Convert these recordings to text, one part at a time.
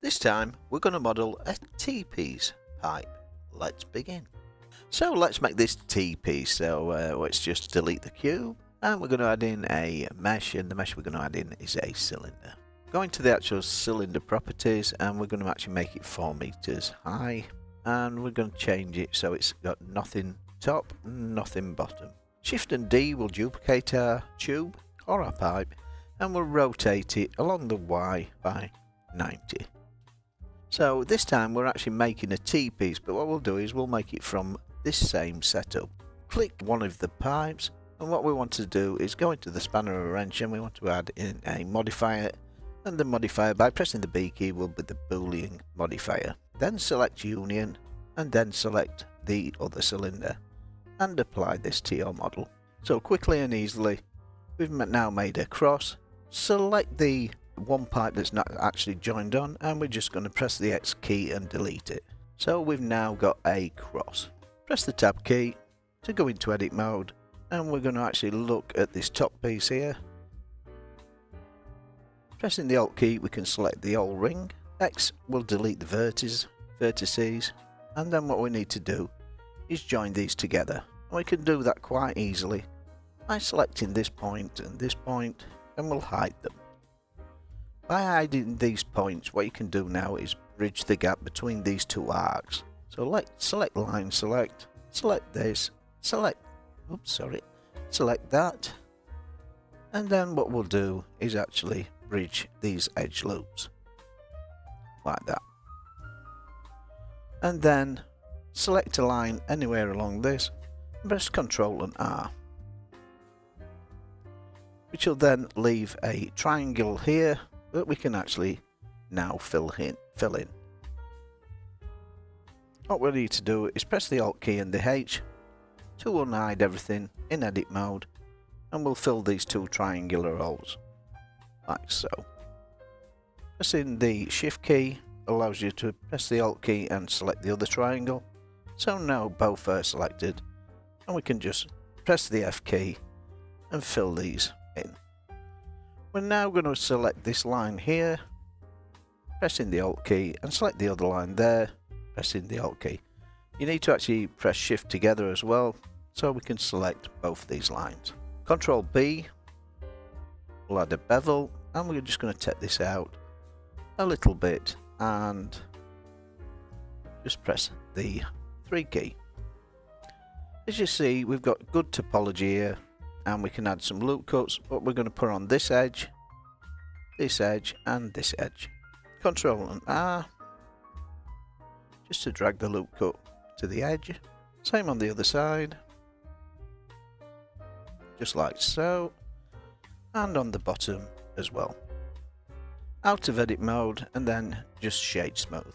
This time we're going to model a T-piece pipe. Let's begin. So let's make this T-piece. So let's just delete the cube and we're going to add in a mesh, and the mesh we're going to add in is a cylinder. Going to the actual cylinder properties, and we're going to actually make it 4 meters high, and we're going to change it so it's got nothing top, nothing bottom. Shift and D will duplicate our tube or our pipe, and we'll rotate it along the Y by 90. So this time we're actually making a T-piece, but what we'll do is we'll make it from this same setup. Click one of the pipes, and what we want to do is go into the spanner or wrench, and we want to add in a modifier, and the modifier by pressing the B key will be the boolean modifier. Then select union, and then select the other cylinder, and apply this to your model. So quickly and easily we've now made a cross. Select the one pipe that's not actually joined on, and we're just going to press the X key and delete it. So we've now got a cross. Press the tab key to go into edit mode, and we're going to actually look at this top piece here. Pressing the Alt key we can select the whole ring. X will delete the vertices, and then what we need to do is join these together. And we can do that quite easily by selecting this point, and we'll hide them. By hiding these points, what you can do now is bridge the gap between these two arcs. So select line, select this, select that, and then what we'll do is actually bridge these edge loops like that. And then select a line anywhere along this, and press Ctrl and R, which will then leave a triangle here that we can actually now fill in. What we need to do is press the Alt key and the H to unhide everything in edit mode, and we'll fill these two triangular holes like so. Pressing the Shift key allows you to press the Alt key and select the other triangle. So now both are selected, and we can just press the F key and fill these in. We're now going to select this line here, pressing the Alt key, and select the other line there, pressing the Alt key. You need to actually press Shift together as well, so we can select both these lines. Ctrl B will add a bevel, and we're just going to take this out a little bit and just press the 3 key. As you see, we've got good topology here, and we can add some loop cuts, but we're going to put on this edge, and this edge. Ctrl and R just to drag the loop cut to the edge. Same on the other side, just like so, and on the bottom as well. Out of edit mode, and then just shade smooth.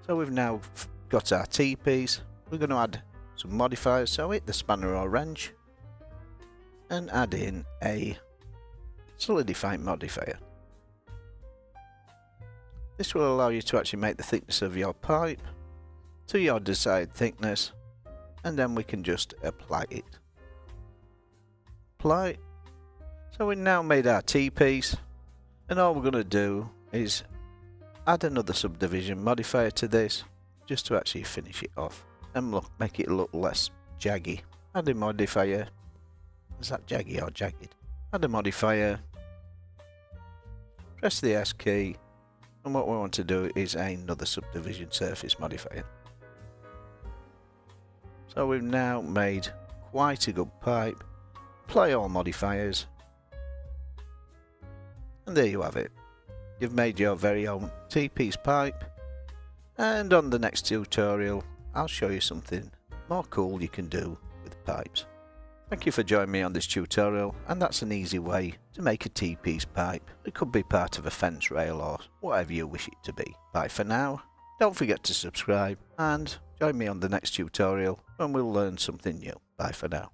So we've now got our T-piece. We're going to add some modifiers, so hit the spanner or wrench and add in a solidify modifier. This will allow you to actually make the thickness of your pipe to your desired thickness, and then we can just apply it. Apply. So we've now made our T-piece, and all we're going to do is add another subdivision modifier to this just to actually finish it off and make it look less jaggy. Add a modifier. Is that jaggy or jagged? Add a modifier, press the S key, and what we want to do is another subdivision surface modifier. So we've now made quite a good pipe. Apply all modifiers, and there you have it. You've made your very own T-piece pipe, and on the next tutorial I'll show you something more cool you can do with pipes. Thank you for joining me on this tutorial, and that's an easy way to make a T-piece pipe. It could be part of a fence rail or whatever you wish it to be. Bye for now. Don't forget to subscribe and join me on the next tutorial when we'll learn something new. Bye for now.